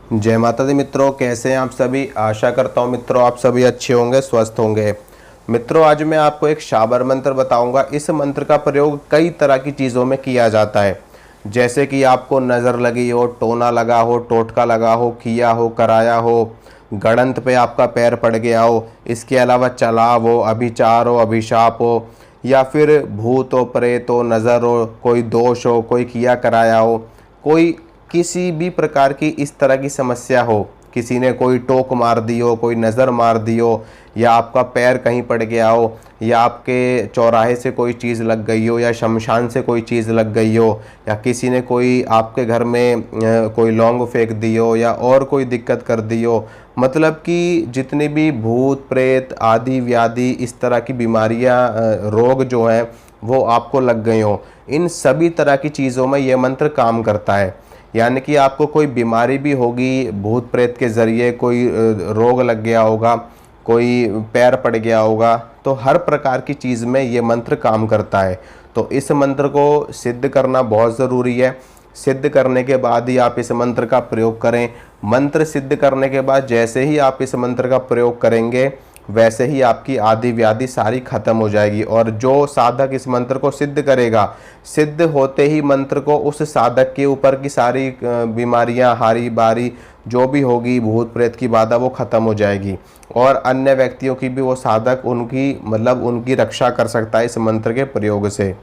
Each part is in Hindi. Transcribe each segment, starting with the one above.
जय माता दी मित्रों, कैसे हैं आप सभी। आशा करता हूं मित्रों आप सभी अच्छे होंगे, स्वस्थ होंगे। मित्रों आज मैं आपको एक शाबर मंत्र बताऊंगा। इस मंत्र का प्रयोग कई तरह की चीज़ों में किया जाता है, जैसे कि आपको नज़र लगी हो, टोना लगा हो, टोटका लगा हो, किया हो, कराया हो, गड़ंत पे आपका पैर पड़ गया हो, इसके अलावा चलाव हो, अभिचार हो, अभिशाप हो, या फिर भूत हो, प्रेत हो, नज़र हो, कोई दोष हो, कोई किया कराया हो, कोई किसी भी प्रकार की इस तरह की समस्या हो, किसी ने कोई टोक मार दी हो, कोई नज़र मार दी हो, या आपका पैर कहीं पड़ गया हो, या आपके चौराहे से कोई चीज़ लग गई हो, या शमशान से कोई चीज़ लग गई हो, या किसी ने कोई आपके घर में कोई लौंग फेंक दी हो, या और कोई दिक्कत कर दी हो। मतलब कि जितनी भी भूत प्रेत आदि व्याधि इस तरह की बीमारियां रोग जो हैं वो आपको लग गए हो, इन सभी तरह की चीज़ों में ये मंत्र काम करता है। यानी कि आपको कोई बीमारी भी होगी, भूत प्रेत के ज़रिए कोई रोग लग गया होगा, कोई पैर पड़ गया होगा, तो हर प्रकार की चीज़ में ये मंत्र काम करता है। तो इस मंत्र को सिद्ध करना बहुत ज़रूरी है। सिद्ध करने के बाद ही आप इस मंत्र का प्रयोग करें। मंत्र सिद्ध करने के बाद जैसे ही आप इस मंत्र का प्रयोग करेंगे वैसे ही आपकी आदि व्याधि सारी खत्म हो जाएगी। और जो साधक इस मंत्र को सिद्ध करेगा, सिद्ध होते ही मंत्र को उस साधक के ऊपर की सारी बीमारियां, हारी बारी जो भी होगी, भूत प्रेत की बाधा, वो खत्म हो जाएगी। और अन्य व्यक्तियों की भी वो साधक उनकी रक्षा कर सकता है इस मंत्र के प्रयोग से।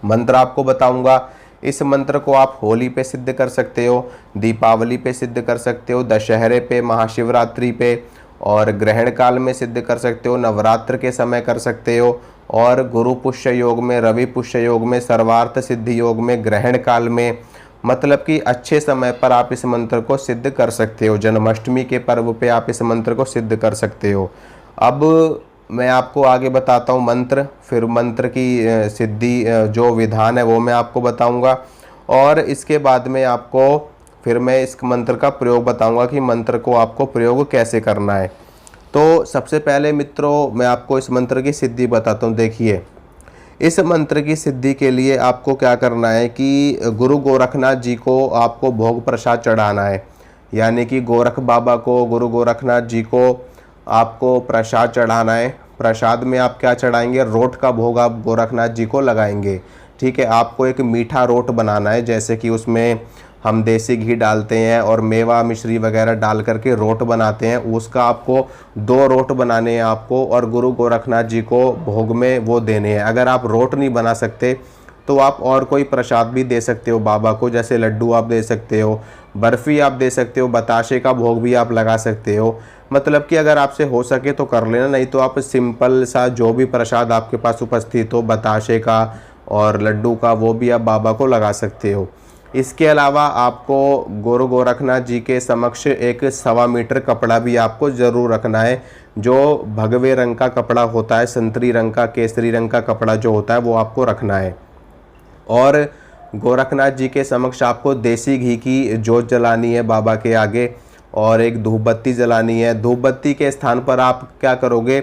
मंत्र आपको बताऊंगा। इस मंत्र को आप होली पे सिद्ध कर सकते हो, दीपावली पे सिद्ध कर सकते हो, दशहरे पे, महाशिवरात्रि पे, और ग्रहण काल में सिद्ध कर सकते हो, नवरात्र के समय कर सकते हो, और गुरु पुष्य योग में, रवि पुष्य योग में, सर्वार्थ सिद्धि योग में, ग्रहण काल में, मतलब कि अच्छे समय पर आप इस मंत्र को सिद्ध कर सकते हो। जन्माष्टमी के पर्व पे आप इस मंत्र को सिद्ध कर सकते हो। अब मैं आपको आगे बताता हूँ मंत्र, फिर मंत्र की सिद्धि जो विधान है वो मैं आपको बताऊँगा, और इसके बाद में आपको फिर मैं इस मंत्र का प्रयोग बताऊंगा कि मंत्र को आपको प्रयोग कैसे करना है। तो सबसे पहले मित्रों मैं आपको इस मंत्र की सिद्धि बताता हूँ। देखिए, इस मंत्र की सिद्धि के लिए आपको क्या करना है कि गुरु गोरखनाथ जी को आपको भोग प्रसाद चढ़ाना है। यानी कि गोरख बाबा को, गुरु गोरखनाथ जी को आपको प्रसाद चढ़ाना है। प्रसाद में आप क्या चढ़ाएंगे? रोट का भोग आप गोरखनाथ जी को लगाएंगे। ठीक है, आपको एक मीठा रोट बनाना है, जैसे कि उसमें हम देसी घी डालते हैं और मेवा मिश्री वगैरह डाल करके रोट बनाते हैं, उसका आपको 2 रोट बनाने हैं आपको, और गुरु गोरखनाथ जी को भोग में वो देने हैं। अगर आप रोट नहीं बना सकते तो आप और कोई प्रसाद भी दे सकते हो बाबा को, जैसे लड्डू आप दे सकते हो, बर्फ़ी आप दे सकते हो, बताशे का भोग भी आप लगा सकते हो। मतलब कि अगर आपसे हो सके तो कर लेना, नहीं तो आप सिंपल सा जो भी प्रसाद आपके पास उपस्थित हो, बताशे का और लड्डू का, वो भी आप बाबा को लगा सकते हो। इसके अलावा आपको गुरु गोरखनाथ जी के समक्ष एक 1.25 मीटर कपड़ा भी आपको ज़रूर रखना है, जो भगवे रंग का कपड़ा होता है, संतरी रंग का, केसरी रंग का कपड़ा जो होता है वो आपको रखना है। और गोरखनाथ जी के समक्ष आपको देसी घी की जोत जलानी है बाबा के आगे, और एक धूप बत्ती जलानी है। धूप बत्ती के स्थान पर आप क्या करोगे?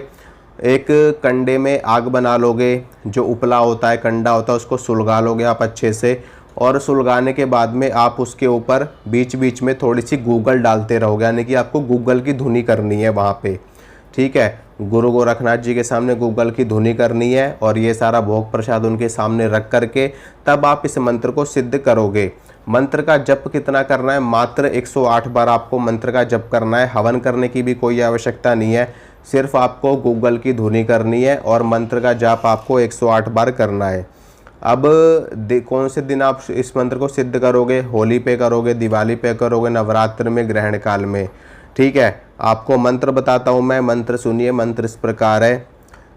एक कंडे में आग बना लोगे, जो उपला होता है, कंडा होता है, उसको सुलगा लोगे आप अच्छे से, और सुलगाने के बाद में आप उसके ऊपर बीच बीच में थोड़ी सी गूगल डालते रहोगे। यानी कि आपको गूगल की धुनी करनी है वहाँ पे। ठीक है, गुरु गोरखनाथ जी के सामने गूगल की धुनी करनी है, और ये सारा भोग प्रसाद उनके सामने रख करके तब आप इस मंत्र को सिद्ध करोगे। मंत्र का जप कितना करना है? मात्र 108 बार आपको मंत्र का जप करना है। हवन करने की भी कोई आवश्यकता नहीं है, सिर्फ आपको गूगल की धुनी करनी है और मंत्र का जाप आपको 108 बार करना है। अब कौन से दिन आप इस मंत्र को सिद्ध करोगे? होली पे करोगे, दिवाली पे करोगे, नवरात्र में, ग्रहण काल में। ठीक है, आपको मंत्र बताता हूँ मैं। मंत्र सुनिए। मंत्र इस प्रकार है: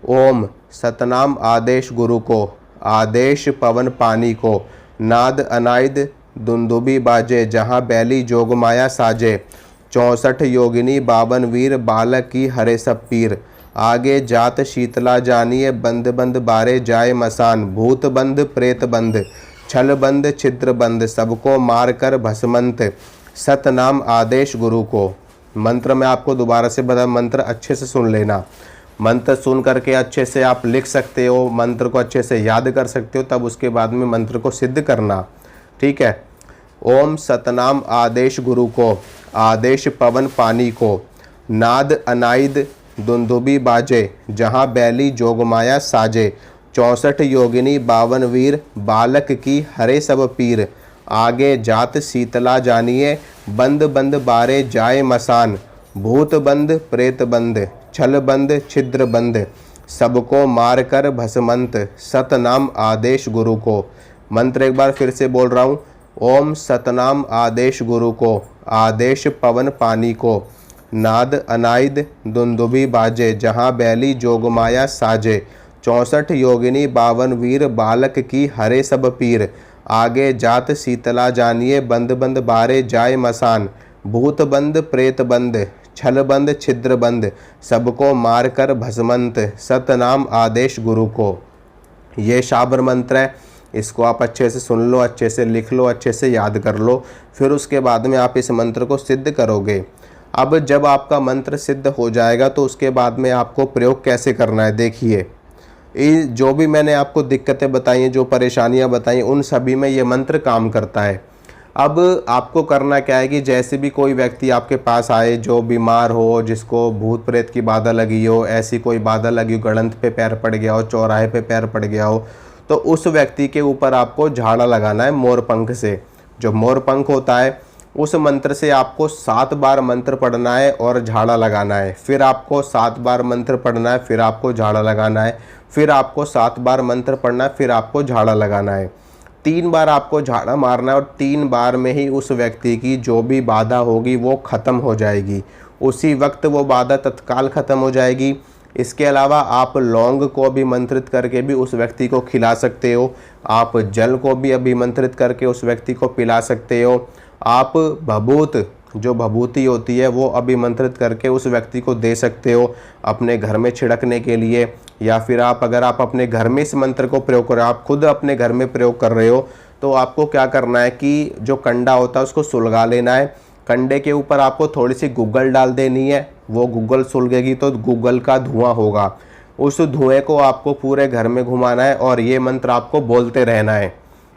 ओम सतनाम आदेश गुरु को, आदेश पवन पानी को, नाद अनाइद दुंदुबी बाजे, जहाँ बैली जोग माया साजे, 64 योगिनी 52 वीर, बालक की हरे सब पीर, आगे जात शीतला जानिए, बंद बंद बारे जाए मसान, भूत बंद प्रेत बंद, छल बंद छिद्र बंद, सबको मार कर भस्मंत, सतनाम आदेश गुरु को। मंत्र में आपको दोबारा से बता, मंत्र अच्छे से सुन लेना। मंत्र सुन करके अच्छे से आप लिख सकते हो, मंत्र को अच्छे से याद कर सकते हो, तब उसके बाद में मंत्र को सिद्ध करना। ठीक है, ओम सतनाम आदेश गुरु को, आदेश पवन पानी को। नाद अनाइद दुंदुबी बाजे, जहाँ बैली जोगमाया साजे। 64 योगिनी 52 वीर, बालक की हरे सब पीर। आगे जात शीतला जानिए, बंद बंद बारे जाए मसान। भूत बंद प्रेत बंद, छल बंद छिद्र बंद। सबको मार कर भस्मंत, सतनाम आदेश गुरु को। मंत्र एक बार फिर से बोल रहा हूँ। ओम सतनाम आदेश गुरु को, आदेश पवन पानी को। नाद अनाइद दुंदुबी बाजे, जहाँ बैली जोगमाया साजे। 64 योगिनी 52 वीर, बालक की हरे सब पीर। आगे जात शीतला जानिए, बंद बंद बारे जाए मसान। भूत बंद प्रेत बंद, छल बंद छिद्र बंद। सबको मार कर भस्मंत, सतनाम आदेश गुरु को। ये शाबर मंत्र है, इसको आप अच्छे से सुन लो, अच्छे से लिख लो, अच्छे से याद कर लो। फिर उसके बाद में आप इस मंत्र को सिद्ध करोगे। अब जब आपका मंत्र सिद्ध हो जाएगा तो उसके बाद में आपको प्रयोग कैसे करना है, देखिए। जो भी मैंने आपको दिक्कतें बताई हैं, जो परेशानियां बताई, उन सभी में ये मंत्र काम करता है। अब आपको करना क्या है कि जैसे भी कोई व्यक्ति आपके पास आए जो बीमार हो, जिसको भूत प्रेत की बाधा लगी हो, ऐसी कोई बाधा लगी हो, गलंत पे पैर पड़ गया हो, चौराहे पे पैर पड़ गया हो, तो उस व्यक्ति के ऊपर आपको झाड़ा लगाना है मोर पंख से। जो मोर पंख होता है उस मंत्र से आपको 7 बार मंत्र पढ़ना है और झाड़ा लगाना है। फिर आपको 7 बार मंत्र पढ़ना है, फिर आपको झाड़ा लगाना है, फिर आपको 7 बार मंत्र पढ़ना है, फिर आपको झाड़ा लगाना है। 3 बार आपको झाड़ा मारना है और 3 बार में ही उस व्यक्ति की जो भी बाधा होगी वो ख़त्म हो जाएगी। उसी वक्त वो बाधा तत्काल ख़त्म हो जाएगी। इसके अलावा आप लौंग को अभिमंत्रित करके भी उस व्यक्ति को खिला सकते हो। आप जल को भी अभिमंत्रित करके उस व्यक्ति को पिला सकते हो। आप भभूत, जो भभूति होती है, वो अभिमंत्रित करके उस व्यक्ति को दे सकते हो अपने घर में छिड़कने के लिए। या फिर अगर आप अपने घर में इस मंत्र को प्रयोग कर रहे हो, आप खुद अपने घर में प्रयोग कर रहे हो, तो आपको क्या करना है कि जो कंडा होता है उसको सुलगा लेना है। कंडे के ऊपर आपको थोड़ी सी गूगल डाल देनी है। वो गूगल सुलगेगी तो गूगल का धुआं होगा। उस धुएं को आपको पूरे घर में घुमाना है और ये मंत्र आपको बोलते रहना है।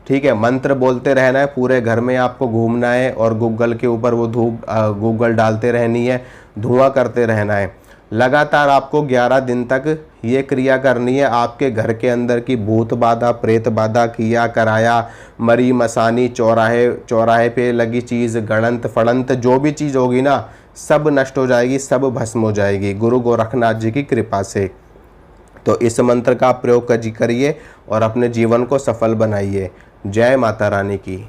ठीक है, मंत्र बोलते रहना है, पूरे घर में आपको घूमना है और गूगल के ऊपर वो गूगल डालते रहनी है, धुआं करते रहना है। लगातार आपको 11 दिन तक ये क्रिया करनी है। आपके घर के अंदर की भूत बाधा, प्रेत बाधा, किया कराया, मरी मसानी, चौराहे पे लगी चीज़, गड़ंत फड़ंत, जो भी चीज़ होगी ना, सब नष्ट हो जाएगी, सब भस्म हो जाएगी गुरु गोरखनाथ जी की कृपा से। तो इस मंत्र का प्रयोग करिए और अपने जीवन को सफल बनाइए। जय माता रानी की।